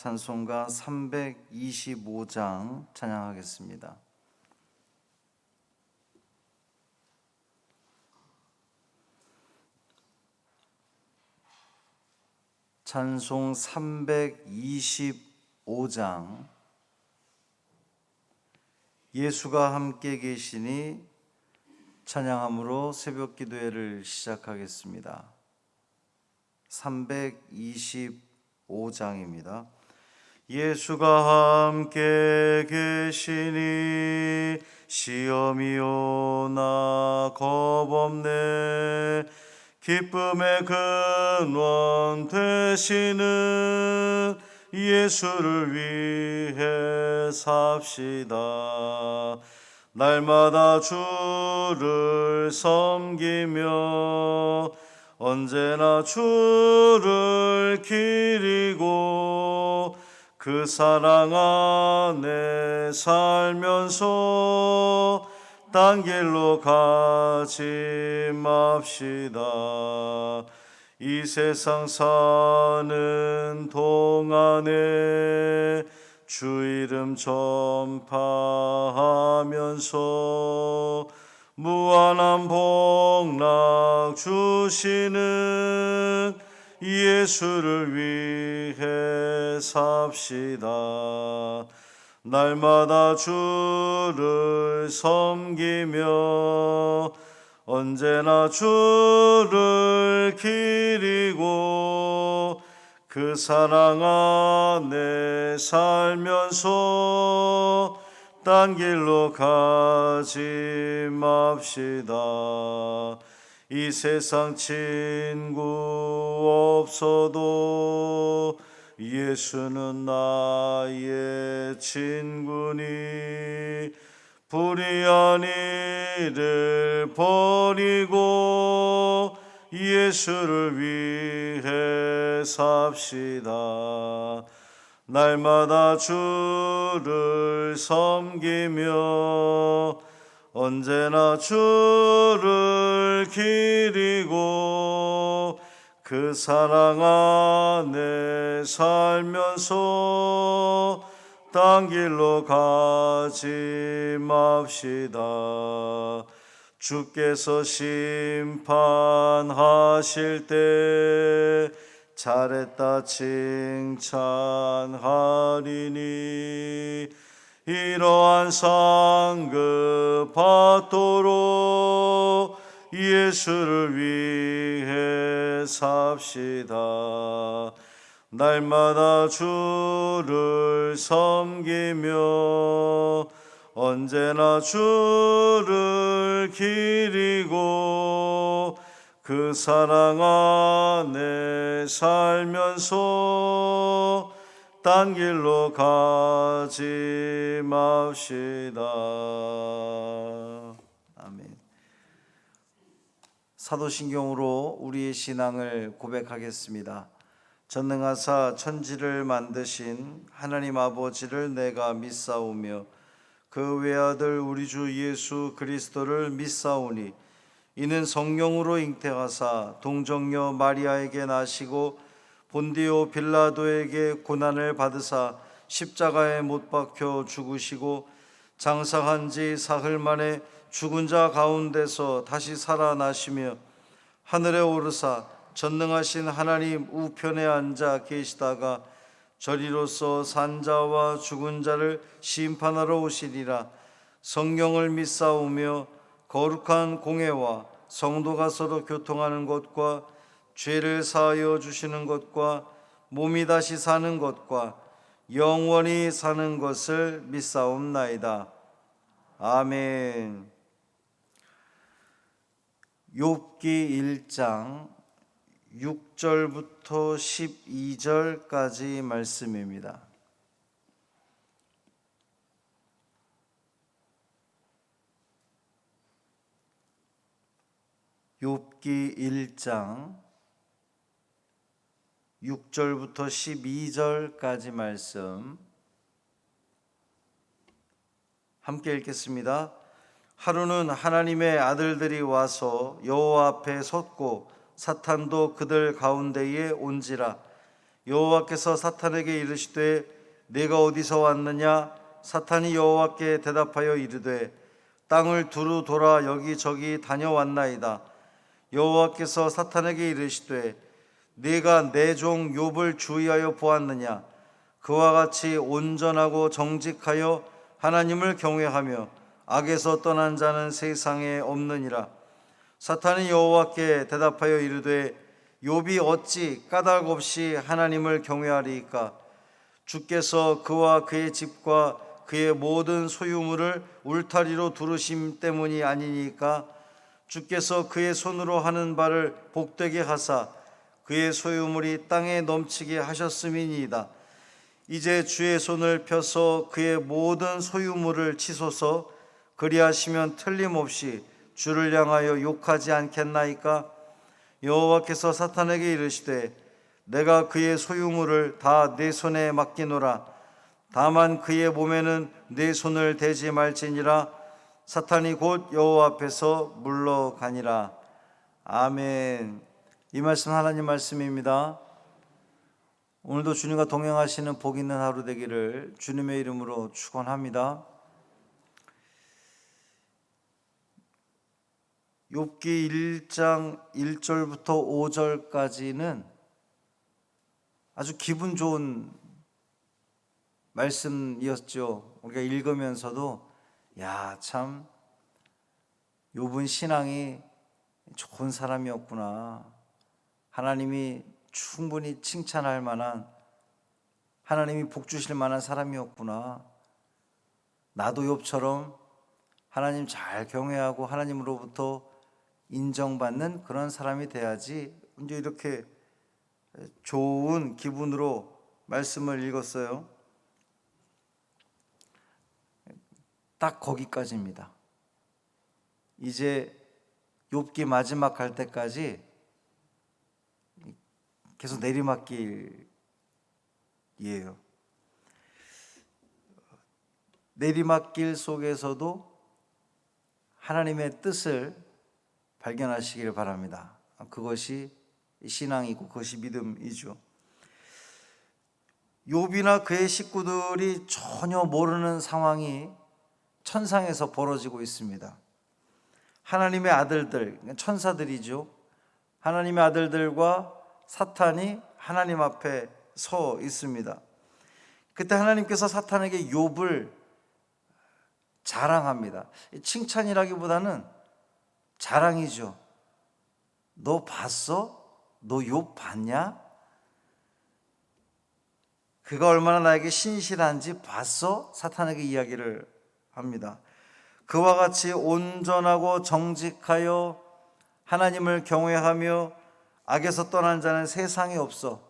찬송가 325장 찬양하겠습니다. 찬송 325장 예수가 함께 계시니 찬양함으로 새벽 기도회를 시작하겠습니다. 325장입니다. 예수가 함께 계시니 시험이 오나 겁없네. 기쁨의 근원 되시는 예수를 위해 삽시다. 날마다 주를 섬기며 언제나 주를 기리고 그 사랑 안에 살면서 딴 길로 가지 맙시다. 이 세상 사는 동안에 주 이름 전파하면서 무한한 복락 주시는 예수를 위해 삽시다. 날마다 주를 섬기며 언제나 주를 기리고 그 사랑 안에 살면서 딴 길로 가지 맙시다. 이 세상 친구 없어도 예수는 나의 친구니 불의한 일을 버리고 예수를 위해 삽시다. 날마다 주를 섬기며 언제나 주를 기리고 그 사랑 안에 살면서 딴 길로 가지 맙시다. 주께서 심판하실 때 잘했다 칭찬하리니 이러한 상급 받도록 예수를 위해 삽시다. 날마다 주를 섬기며 언제나 주를 기리고 그 사랑 안에 살면서 딴 길로 가지 맙시다. 아멘. 사도신경으로 우리의 신앙을 고백하겠습니다. 전능하사 천지를 만드신 하나님 아버지를 내가 믿사오며 그 외아들 우리 주 예수 그리스도를 믿사오니 이는 성령으로 잉태하사 동정녀 마리아에게 나시고 본디오 빌라도에게 고난을 받으사 십자가에 못 박혀 죽으시고 장사한 지 사흘 만에 죽은 자 가운데서 다시 살아나시며 하늘에 오르사 전능하신 하나님 우편에 앉아 계시다가 저리로서 산자와 죽은 자를 심판하러 오시리라. 성령을 믿사오며 거룩한 공회와 성도가 서로 교통하는 것과 죄를 사하여 주시는 것과 몸이 다시 사는 것과 영원히 사는 것을 믿사옵나이다. 아멘. 욥기 1장 6절부터 12절까지 말씀입니다. 욥기 1장 6절부터 12절까지 말씀 함께 읽겠습니다. 하루는 하나님의 아들들이 와서 여호와 앞에 섰고 사탄도 그들 가운데에 온지라. 여호와께서 사탄에게 이르시되 내가 어디서 왔느냐? 사탄이 여호와께 대답하여 이르되 땅을 두루 돌아 여기저기 다녀왔나이다. 여호와께서 사탄에게 이르시되 네가 내 종 욥을 주의하여 보았느냐? 그와 같이 온전하고 정직하여 하나님을 경외하며 악에서 떠난 자는 세상에 없느니라. 사탄이 여호와께 대답하여 이르되 욥이 어찌 까닭 없이 하나님을 경외하리이까? 주께서 그와 그의 집과 그의 모든 소유물을 울타리로 두르심 때문이 아니니까? 주께서 그의 손으로 하는 바를 복되게 하사 그의 소유물이 땅에 넘치게 하셨음이니이다. 이제 주의 손을 펴서 그의 모든 소유물을 치소서. 그리하시면 틀림없이 주를 향하여 욕하지 않겠나이까? 여호와께서 사탄에게 이르시되 내가 그의 소유물을 다 내 손에 맡기노라. 다만 그의 몸에는 내 손을 대지 말지니라. 사탄이 곧 여호와 앞에서 물러가니라. 아멘. 이 말씀 하나님 말씀입니다. 오늘도 주님과 동행하시는 복 있는 하루 되기를 주님의 이름으로 축원합니다. 욥기 1장 1절부터 5절까지는 아주 기분 좋은 말씀이었죠. 우리가 읽으면서도 참 욥은 신앙이 좋은 사람이었구나. 하나님이 충분히 칭찬할 만한, 하나님이 복 주실 만한 사람이었구나. 나도 욥처럼 하나님 잘 경외하고 하나님으로부터 인정받는 그런 사람이 돼야지. 이제 이렇게 좋은 기분으로 말씀을 읽었어요. 딱 거기까지입니다. 이제 욥기 마지막 갈 때까지 계속 내리막길이에요. 내리막길 속에서도 하나님의 뜻을 발견하시길 바랍니다. 그것이 신앙이고 그것이 믿음이죠. 욥이나 그의 식구들이 전혀 모르는 상황이 천상에서 벌어지고 있습니다. 하나님의 아들들, 천사들이죠. 하나님의 아들들과 사탄이 하나님 앞에 서 있습니다. 그때 하나님께서 사탄에게 욥을 자랑합니다. 칭찬이라기보다는 자랑이죠. 너 봤어? 너 욥 봤냐? 그가 얼마나 나에게 신실한지 봤어? 사탄에게 이야기를 합니다. 그와 같이 온전하고 정직하여 하나님을 경외하며 악에서 떠난 자는 세상에 없어.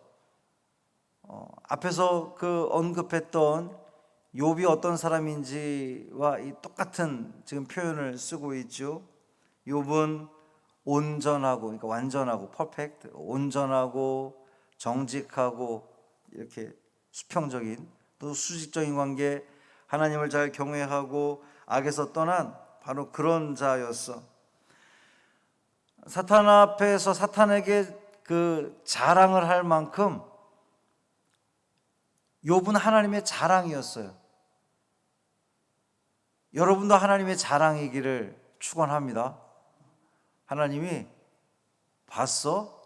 앞에서 그 언급했던 욥이 어떤 사람인지와 이 똑같은 지금 표현을 쓰고 있죠. 욥은 온전하고, 그러니까 완전하고, 퍼펙트, 온전하고 정직하고 이렇게 수평적인 또 수직적인 관계, 하나님을 잘 경외하고 악에서 떠난 바로 그런 자였어. 사탄 앞에서 사탄에게 그 자랑을 할 만큼 욥은 하나님의 자랑이었어요. 여러분도 하나님의 자랑이기를 축원합니다. 하나님이 봤어?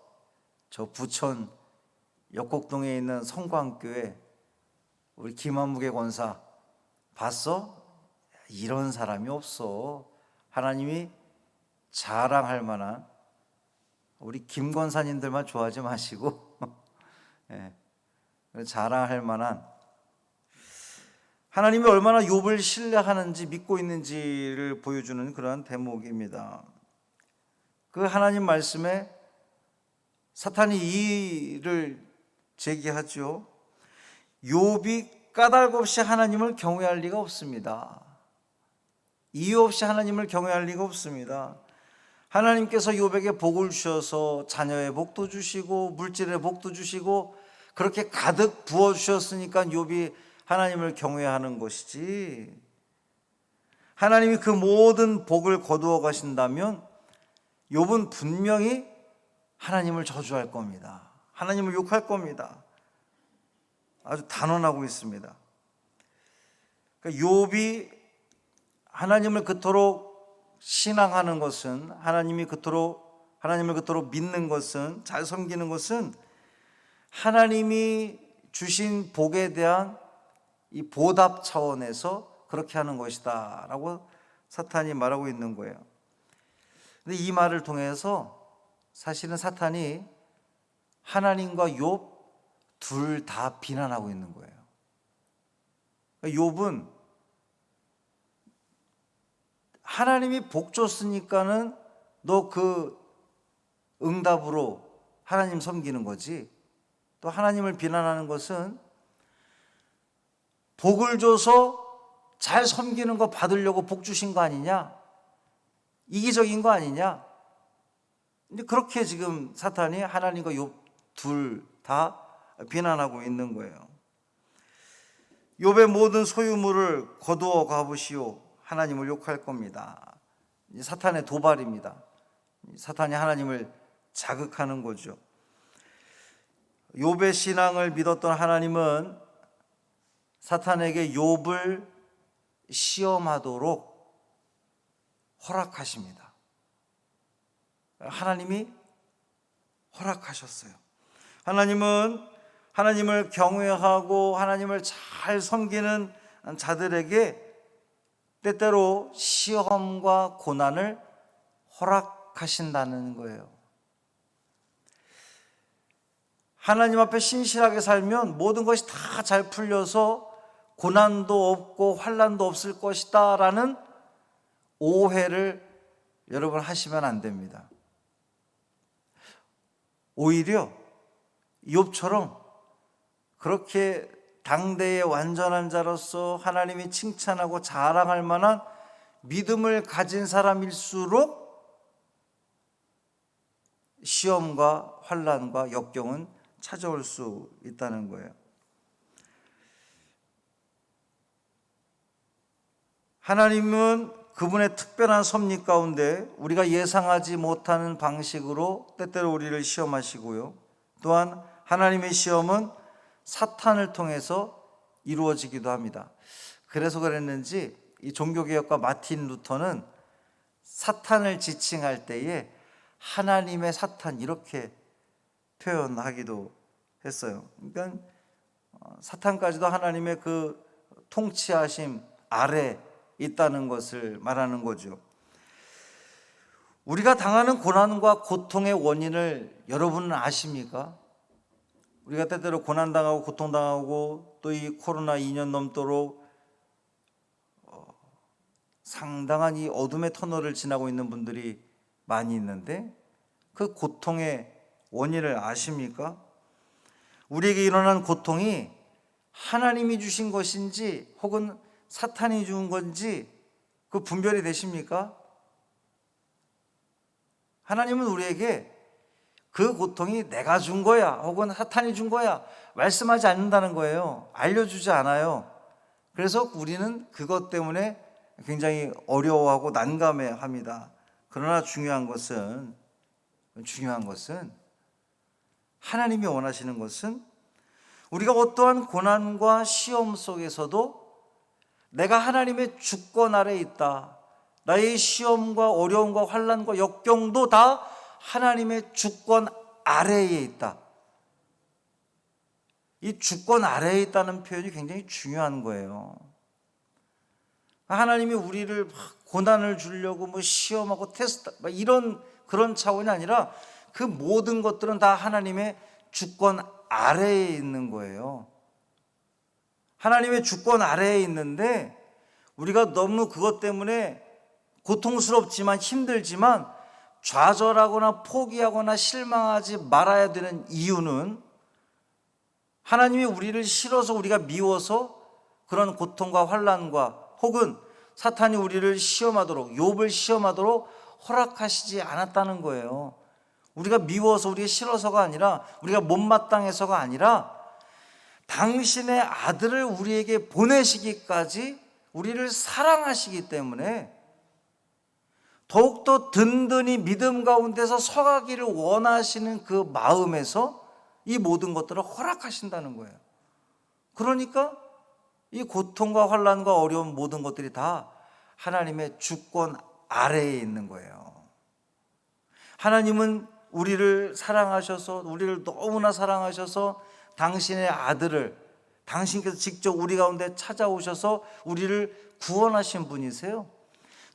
저 부천 역곡동에 있는 성광교회 우리 김한무개 권사 봤어? 이런 사람이 없어. 하나님이 자랑할 만한, 우리 김 권사님들만 좋아하지 마시고 자랑할 만한, 하나님이 얼마나 욥을 신뢰하는지 믿고 있는지를 보여주는 그런 대목입니다. 그 하나님 말씀에 사탄이 이의를 제기하죠. 욥이 까닭 없이 하나님을 경외할 리가 없습니다. 이유 없이 하나님을 경외할 리가 없습니다. 하나님께서 욥에게 복을 주셔서 자녀의 복도 주시고 물질의 복도 주시고 그렇게 가득 부어주셨으니까 욥이 하나님을 경외하는 것이지, 하나님이 그 모든 복을 거두어 가신다면 욥은 분명히 하나님을 저주할 겁니다. 하나님을 욕할 겁니다. 아주 단언하고 있습니다. 그러니까 욥이 하나님을 그토록 신앙하는 것은, 하나님을 그토록 믿는 것은, 잘 섬기는 것은 하나님이 주신 복에 대한 이 보답 차원에서 그렇게 하는 것이다 라고 사탄이 말하고 있는 거예요. 근데 이 말을 통해서 사실은 사탄이 하나님과 욥 둘 다 비난하고 있는 거예요. 욥은 하나님이 복 줬으니까는 너 그 응답으로 하나님 섬기는 거지, 또 하나님을 비난하는 것은 복을 줘서 잘 섬기는 거 받으려고 복 주신 거 아니냐, 이기적인 거 아니냐. 근데 그렇게 지금 사탄이 하나님과 욥 둘 다 비난하고 있는 거예요. 욥의 모든 소유물을 거두어 가보시오, 하나님을 욕할 겁니다. 사탄의 도발입니다. 사탄이 하나님을 자극하는 거죠. 욥의 신앙을 믿었던 하나님은 사탄에게 욥을 시험하도록 허락하십니다. 하나님이 허락하셨어요. 하나님은 하나님을 경외하고 하나님을 잘 섬기는 자들에게 때때로 시험과 고난을 허락하신다는 거예요. 하나님 앞에 신실하게 살면 모든 것이 다 잘 풀려서 고난도 없고 환난도 없을 것이다 라는 오해를 여러분 하시면 안 됩니다. 오히려 욥처럼 그렇게 당대의 완전한 자로서 하나님이 칭찬하고 자랑할 만한 믿음을 가진 사람일수록 시험과 환난과 역경은 찾아올 수 있다는 거예요. 하나님은 그분의 특별한 섭리 가운데 우리가 예상하지 못하는 방식으로 때때로 우리를 시험하시고요, 또한 하나님의 시험은 사탄을 통해서 이루어지기도 합니다. 그래서 그랬는지 이 종교개혁가 마틴 루터는 사탄을 지칭할 때에 하나님의 사탄 이렇게 표현하기도 했어요. 그러니까 사탄까지도 하나님의 그 통치하심 아래 있다는 것을 말하는 거죠. 우리가 당하는 고난과 고통의 원인을 여러분은 아십니까? 우리가 때때로 고난당하고 고통당하고 또 이 코로나 2년 넘도록 상당한 이 어둠의 터널을 지나고 있는 분들이 많이 있는데 그 고통의 원인을 아십니까? 우리에게 일어난 고통이 하나님이 주신 것인지 혹은 사탄이 준 건지 그 분별이 되십니까? 하나님은 우리에게 그 고통이 내가 준 거야 혹은 사탄이 준 거야 말씀하지 않는다는 거예요. 알려주지 않아요. 그래서 우리는 그것 때문에 굉장히 어려워하고 난감해합니다. 그러나 중요한 것은 하나님이 원하시는 것은 우리가 어떠한 고난과 시험 속에서도 내가 하나님의 주권 아래에 있다, 나의 시험과 어려움과 환난과 역경도 다 하나님의 주권 아래에 있다. 이 주권 아래에 있다는 표현이 굉장히 중요한 거예요. 하나님이 우리를 고난을 주려고 시험하고 테스트 이런 그런 차원이 아니라 그 모든 것들은 다 하나님의 주권 아래에 있는 거예요. 하나님의 주권 아래에 있는데 우리가 너무 그것 때문에 고통스럽지만 힘들지만 좌절하거나 포기하거나 실망하지 말아야 되는 이유는 하나님이 우리를 싫어서 우리가 미워서 그런 고통과 환난과 혹은 사탄이 우리를 시험하도록 욥을 시험하도록 허락하시지 않았다는 거예요. 우리가 미워서 우리가 싫어서가 아니라 우리가 못마땅해서가 아니라 당신의 아들을 우리에게 보내시기까지 우리를 사랑하시기 때문에 더욱더 든든히 믿음 가운데서 서가기를 원하시는 그 마음에서 이 모든 것들을 허락하신다는 거예요. 그러니까 이 고통과 환난과 어려운 모든 것들이 다 하나님의 주권 아래에 있는 거예요. 하나님은 우리를 사랑하셔서, 우리를 너무나 사랑하셔서 당신의 아들을, 당신께서 직접 우리 가운데 찾아오셔서 우리를 구원하신 분이세요.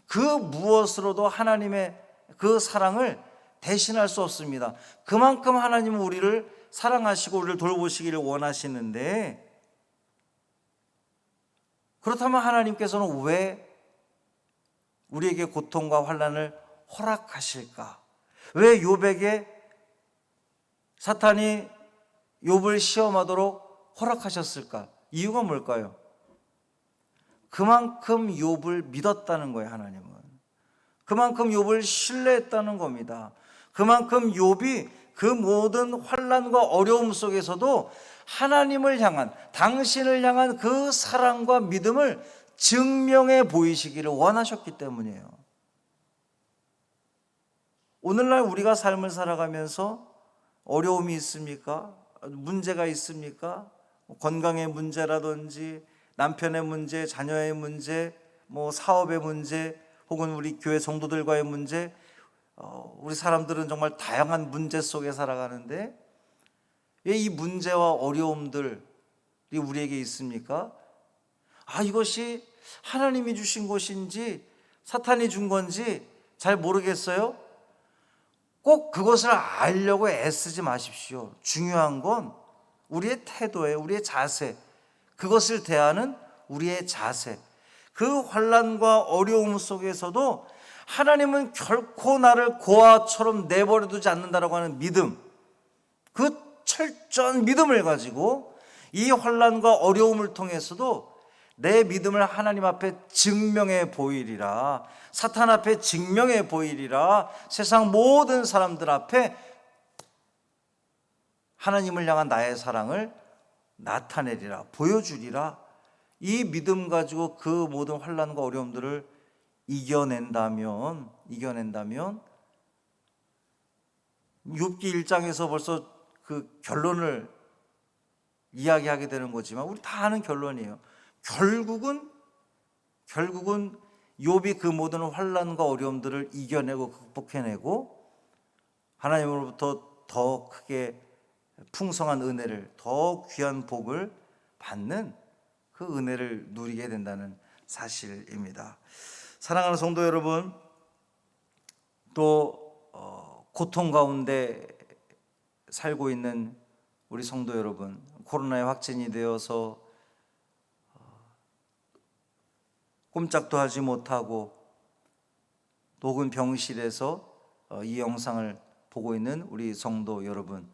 그 무엇으로도 하나님의 그 사랑을 대신할 수 없습니다. 그만큼 하나님은 우리를 사랑하시고 우리를 돌보시기를 원하시는데, 그렇다면 하나님께서는 왜 우리에게 고통과 환난을 허락하실까? 왜 욥에게 사탄이 욥을 시험하도록 허락하셨을까? 이유가 뭘까요? 그만큼 욥을 믿었다는 거예요. 하나님은 그만큼 욥을 신뢰했다는 겁니다. 그만큼 욥이 그 모든 환난과 어려움 속에서도 하나님을 향한, 당신을 향한 그 사랑과 믿음을 증명해 보이시기를 원하셨기 때문이에요. 오늘날 우리가 삶을 살아가면서 어려움이 있습니까? 문제가 있습니까? 건강의 문제라든지 남편의 문제, 자녀의 문제, 사업의 문제, 혹은 우리 교회 성도들과의 문제, 우리 사람들은 정말 다양한 문제 속에 살아가는데 왜 이 문제와 어려움들이 우리에게 있습니까? 이것이 하나님이 주신 것인지 사탄이 준 건지 잘 모르겠어요. 꼭 그것을 알려고 애쓰지 마십시오. 중요한 건 우리의 태도예요. 우리의 자세, 그것을 대하는 우리의 자세. 그 환난과 어려움 속에서도 하나님은 결코 나를 고아처럼 내버려 두지 않는다라고 하는 믿음, 그 철저한 믿음을 가지고 이 환난과 어려움을 통해서도 내 믿음을 하나님 앞에 증명해 보이리라, 사탄 앞에 증명해 보이리라, 세상 모든 사람들 앞에 하나님을 향한 나의 사랑을 나타내리라, 보여주리라. 이 믿음 가지고 그 모든 환난과 어려움들을 이겨낸다면 욥기 1장에서 벌써 그 결론을 이야기하게 되는 거지만 우리 다 아는 결론이에요. 결국은 욥이 그 모든 환난과 어려움들을 이겨내고 극복해내고 하나님으로부터 더 크게 풍성한 은혜를, 더 귀한 복을 받는 그 은혜를 누리게 된다는 사실입니다. 사랑하는 성도 여러분, 또 고통 가운데 살고 있는 우리 성도 여러분, 코로나에 확진이 되어서 꼼짝도 하지 못하고 혹은 병실에서 이 영상을 보고 있는 우리 성도 여러분,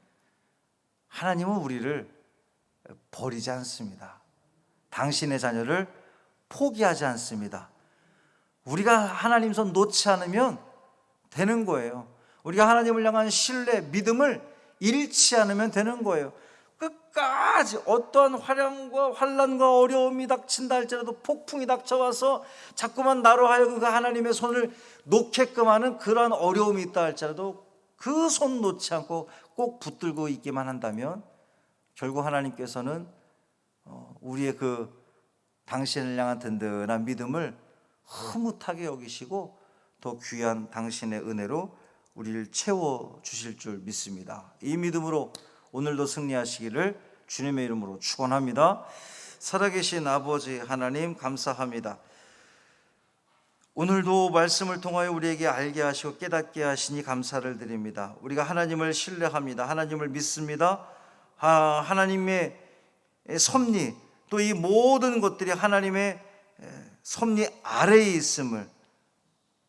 하나님은 우리를 버리지 않습니다. 당신의 자녀를 포기하지 않습니다. 우리가 하나님 손 놓지 않으면 되는 거예요. 우리가 하나님을 향한 신뢰, 믿음을 잃지 않으면 되는 거예요. 끝까지 어떠한 환난과 어려움이 닥친다 할지라도, 폭풍이 닥쳐와서 자꾸만 나로 하여금 그 하나님의 손을 놓게끔 하는 그러한 어려움이 있다 할지라도 그 손 놓지 않고 꼭 붙들고 있기만 한다면 결국 하나님께서는 우리의 그 당신을 향한 든든한 믿음을 흐뭇하게 여기시고 더 귀한 당신의 은혜로 우리를 채워주실 줄 믿습니다. 이 믿음으로 오늘도 승리하시기를 주님의 이름으로 축원합니다. 살아계신 아버지 하나님, 감사합니다. 오늘도 말씀을 통하여 우리에게 알게 하시고 깨닫게 하시니 감사를 드립니다. 우리가 하나님을 신뢰합니다. 하나님을 믿습니다. 하나님의 섭리, 또 이 모든 것들이 하나님의 섭리 아래에 있음을,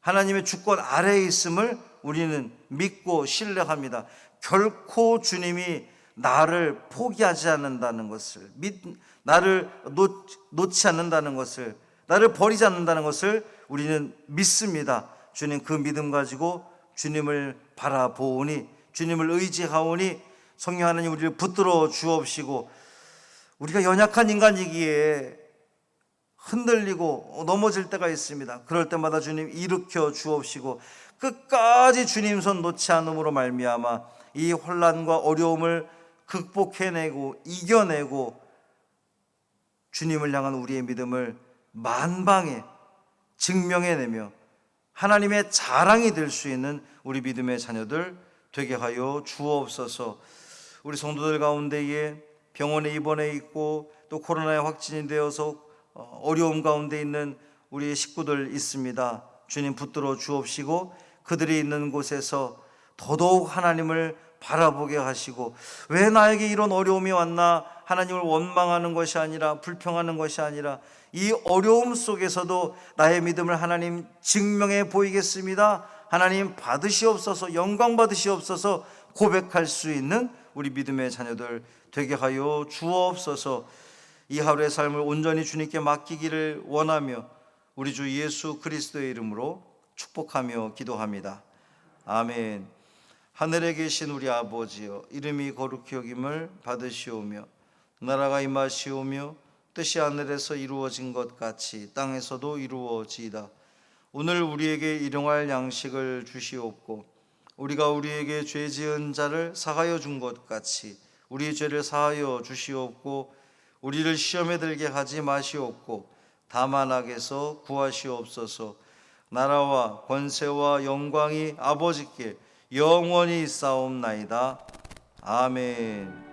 하나님의 주권 아래에 있음을 우리는 믿고 신뢰합니다. 결코 주님이 나를 포기하지 않는다는 것을, 나를 놓지 않는다는 것을, 나를 버리지 않는다는 것을 우리는 믿습니다. 주님, 그 믿음 가지고 주님을 바라보오니, 주님을 의지하오니 성령 하나님 우리를 붙들어 주옵시고, 우리가 연약한 인간이기에 흔들리고 넘어질 때가 있습니다. 그럴 때마다 주님 일으켜 주옵시고 끝까지 주님 손 놓지 않음으로 말미암아 이 혼란과 어려움을 극복해내고 이겨내고 주님을 향한 우리의 믿음을 만방에 증명해내며 하나님의 자랑이 될 수 있는 우리 믿음의 자녀들 되게 하여 주옵소서. 우리 성도들 가운데에 병원에 입원해 있고 또 코로나에 확진이 되어서 어려움 가운데 있는 우리의 식구들 있습니다. 주님 붙들어 주옵시고 그들이 있는 곳에서 더더욱 하나님을 바라보게 하시고, 왜 나에게 이런 어려움이 왔나 하나님을 원망하는 것이 아니라, 불평하는 것이 아니라, 이 어려움 속에서도 나의 믿음을 하나님 증명해 보이겠습니다, 하나님 받으시옵소서, 영광 받으시옵소서 고백할 수 있는 우리 믿음의 자녀들 되게 하여 주옵소서. 이 하루의 삶을 온전히 주님께 맡기기를 원하며 우리 주 예수 그리스도의 이름으로 축복하며 기도합니다. 아멘. 하늘에 계신 우리 아버지여, 이름이 거룩히 여김을 받으시오며 나라가 임하시오며 뜻이 하늘에서 이루어진 것 같이 땅에서도 이루어지이다. 오늘 우리에게 일용할 양식을 주시옵고 우리가 우리에게 죄 지은 자를 사하여 준 것 같이 우리의 죄를 사하여 주시옵고 우리를 시험에 들게 하지 마시옵고 다만 악에서 구하시옵소서. 나라와 권세와 영광이 아버지께 영원히 있사옵나이다. 아멘.